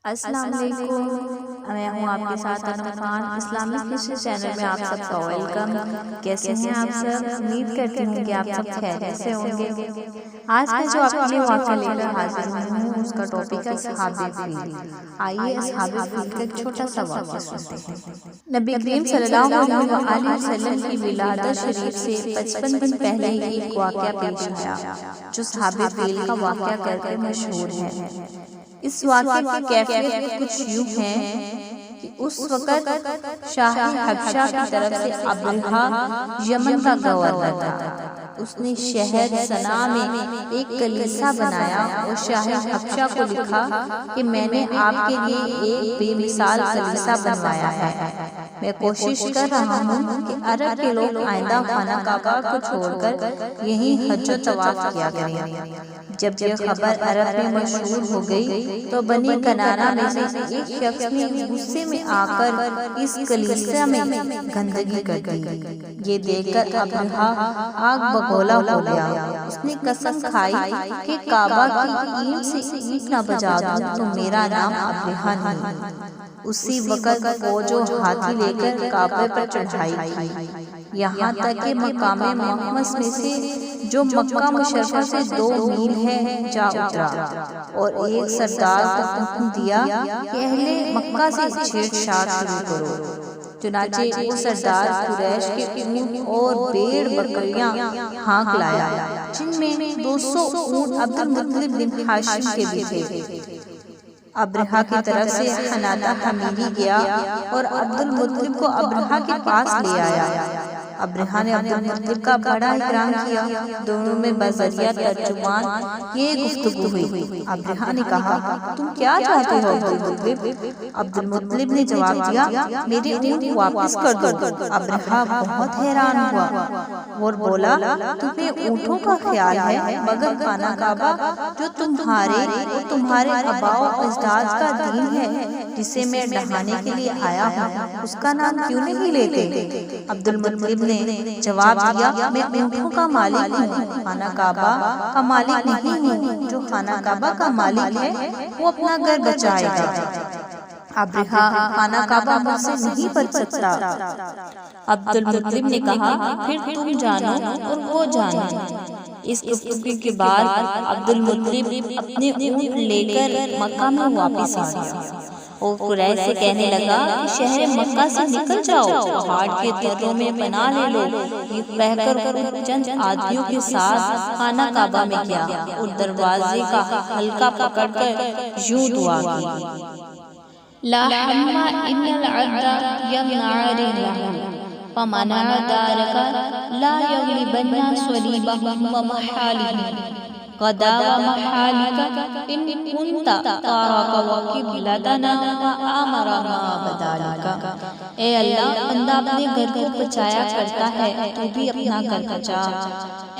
السلام علیکم، میں ہوں آپ کے ساتھ انم خان۔ اسلامک ہسٹری چینل میں آپ سب کا ویلکم۔ کیسے ہیں آپ سب؟ امید کرتی ہوں کہ آپ سب خیریت سے ہوں گے۔ آج میں جو آپ کے لیے واقعہ لے کر حاضر ہوں اس کا ٹاپک ہے اصحاب فیل۔ آئیے اصحاب فیل کا ایک چھوٹا سا واقعہ سنتے ہیں۔ نبی کریم صلی اللہ علیہ وسلم کی ولادت شریف سے 55 دن پہلے ایک واقعہ پیش آیا جو اصحاب فیل کا واقعہ کر کے مشہور ہے۔ اس واقعے کی کیفیت کچھ یوں ہے کہ اس وقت شاہ حبشہ کی طرف سے ابرہہ یمن کا گورنر تھا۔ اس نے شہر صنعاء میں ایک کلیسا بنایا اور شاہ حبشہ کو لکھا کہ میں نے آپ کے لیے ایک بے مثال کلیسا بنوایا ہے۔ میں کوشش کر رہا ہوں کہ عرب کے لوگ آئندہ خانہ کعبہ کو چھوڑ کر یہیں حج و طواف کیا کریں۔ جب یہ خبر عرب میں مشہور ہو گئی تو بنی کنانہ میں سے ایک شخص نے غصے میں آ کر اس کلیسا میں گندگی کر دی۔ یہ دیکھ کر ابرہہ آگ بگولا ہو گیا۔ اس نے قسم کھائی کہ کعبہ کی اینٹ سے اینٹ نہ بجا دوں تو میرا نام ابرہہ نہیں۔ اسی وقت فوج و ہاتھی لے کر کعبے پر چڑھائی کی، یہاں تک کہ مقام محمص میں سے جو مکہ مشرفہ سے 2 میل ہے جا اترا اور ایک سردار کو حکم دیا کہ اہل مکہ سے چھیڑ چھاڑ شروع کرو۔ چنانچہ وہ سردار قریش کے اونٹ اور بھیڑ بکریاں ہانک لایا، جن میں 200 اونٹ عبد المطلب بن ہاشم کے بھی تھے۔ ابرہہ کی طرف سے حنادہ حمیری گیا اور عبد المطلب کو ابرہہ کے پاس لے آیا۔ ابرہہ نے عبد المطلب کا بڑا احترام کیا۔ دونوں میں بذریعہ ترجمان یہ گفتگو ہوئی۔ ابرہہ نے کہا، تم کیا چاہتے ہو عبد المطلب؟ عبد المطلب نے جواب دیا، میرے اونٹ واپس کر دو۔ ابرہہ بہت حیران ہوا اور بولا، تمہیں اونٹوں کا خیال ہے مگر خانہ کعبہ جو تمہارے اور تمہارے آباء و اجداد کا دین ہے جسے میں ڈھانے کے لیے آیا ہوں، اس کا نام کیوں نہیں لیتے؟ عبد المطلب نے جواب دیا، میں اونٹوں کا مالک ہوں، خانہ کعبہ کا مالک نہیں ہوں۔ جو خانہ کعبہ کا مالک ہے وہ اپنا گھر بچائے گا۔ ابرہہ خانہ کعبہ مجھ سے نہیں بچ سکتا۔ عبد المطلب نے کہا، پھر تم جانو اور وہ جانے۔ اس گفتگو کے بعد عبد المطلب اپنے اونٹ لے کر مکہ میں واپس آ گیا اور قریش سے کہنے لگا کہ شہر مکہ سے نکل جاؤ، پہاڑ کے دروں میں پناہ لے لو۔ یہ کہہ کر چند آدمیوں کے ساتھ خانہ کعبہ میں گیا اور دروازے کا حلقہ پکڑ کر یوں دعا کی، لا حم ان العبد یمنع رحلہ فمنع دارک لا یغلبن صلیبہم ومحالہم غدا ومحالک ان کنت تارک وقبلتنا وآمرنا بذالک۔ اے اللہ، بندہ اپنے گھر کو بچایا کرتا ہے، تو بھی اپنا گھر بچا۔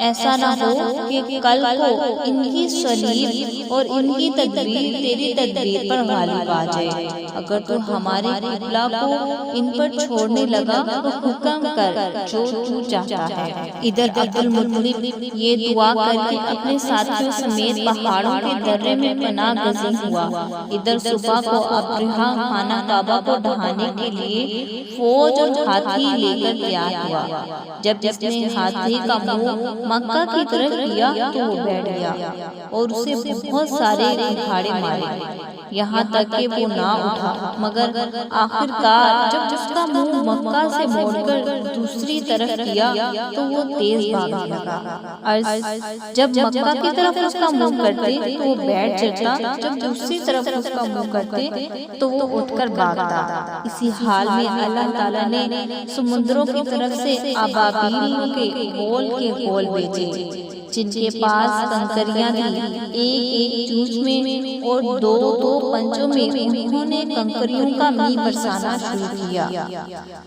ایسا نہ ہو کہ کل کو ان کی صلیب اور ان کی تدبیر تیری تدبیر پر غالب آ جائے۔ اگر تو ہمارے قبلہ کو ان پر چھوڑنے لگا تو حکم کر جو تو چاہتا ہے۔ ادھر عبد المطلب یہ دعا کر کے اپنے ساتھیوں سمیت پہاڑوں کے درے میں پناہ گزین ہوا۔ ادھر صبح کو ابرہہ خانہ کعبہ کو ڈھانے کے لیے فوج اور ہاتھی لے کر تیار ہوا۔ جب اس نے ہاتھی کا منہ مکہ کی طرف کیا تو وہ بیٹھ گیا اور اسے بہت سارے اکھاڑے مارے، یہاں تک کہ وہ نہ اٹھا، مگر آخر کار جب اس کا منہ مکہ سے موڑ کر دوسری طرف کیا تو وہ تیز بھاگنے لگا۔ جب مکہ کی طرف اس کا منہ کرتے تو وہ بیٹھ جاتا، جب دوسری طرف اس کا منہ کرتے تو وہ اٹھ کر بھاگتا۔ اسی حال میں اللہ تعالیٰ نے سمندروں کی طرف سے ابابیل کے گول بھیجے، جن کے پاس کنکریاں تھیں، ایک چونچ میں اور 2 پنجوں میں۔ انہوں نے کنکریوں کا می برسانا شروع کیا،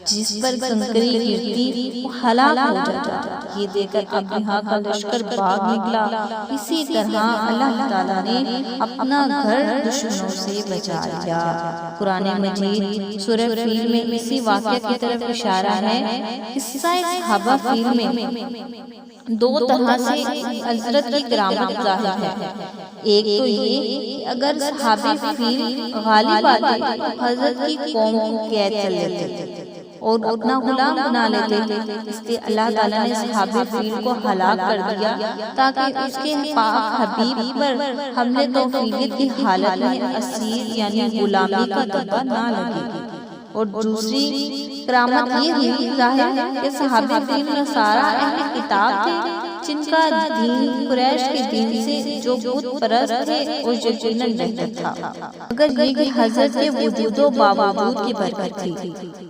جس پر کنکری گرتی وہ ہلاک ہو جاتا۔ یہ دیکھ کر ابرہہ کا لشکر بھاگ نکلا۔ اسی طرح اللہ تعالیٰ نے اپنا گھر دشمنوں سے بچا لیا۔ قرآن مجید سورہ فیل میں اسی واقعہ کی طرف اشارہ ہے۔ قصہ صحابہ فیل میں دو طرح سے حضرت کی کرامت ظاہر ہے۔ ایک تو یہ کہ اگر صحابہ فیل غالب آتے تو حضرت کی قوم کو قید کر لیتے اور اپنا غلام بنا لیتے، اس لیے اللہ تعالیٰ نے صحابہ فیل کو ہلاک کر دیا تاکہ اس کے پاک حبیب پر حملے توفیقیت کی حالت میں اسیر یعنی غلامی کا دبا نہ لگے۔ اور دوسری کرامت یہ ہوئی ظاہر کہ صحابہ فیل نصارہ اہل کتاب تھے جن کا دین قریش کے دین سے جو بت پرست تھے اور یقیناً بہتر تھا، اگر یہ کہ حضرت کے وجود و باوجود کی برکت تھی۔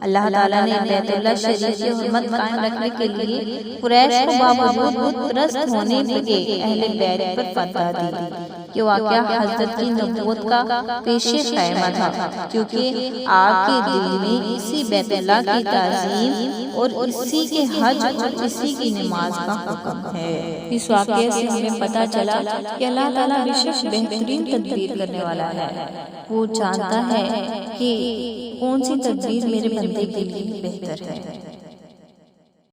اللہ تعالیٰ نے بیت اللہ شریف کی حرمت قائم رکھنے کے لیے قریش کو باوجود بت پرست ہونے لگے اہل بیت پر فتح دی۔ یہ واقعہ حضرت کی نبوت کا پیش خیمہ تھا، کیونکہ آپ کے دل میں اسی بیت اللہ کی تعظیم اور اسی کے حج اور اسی کی نماز کا حکم ہے۔ اس واقعے سے ہمیں پتہ چلا کہ اللہ تعالیٰ بے شک بہترین تدبیر کرنے والا ہے۔ وہ جانتا ہے کہ کون سی تدبیر میرے بندے کے لیے بہتر ہے۔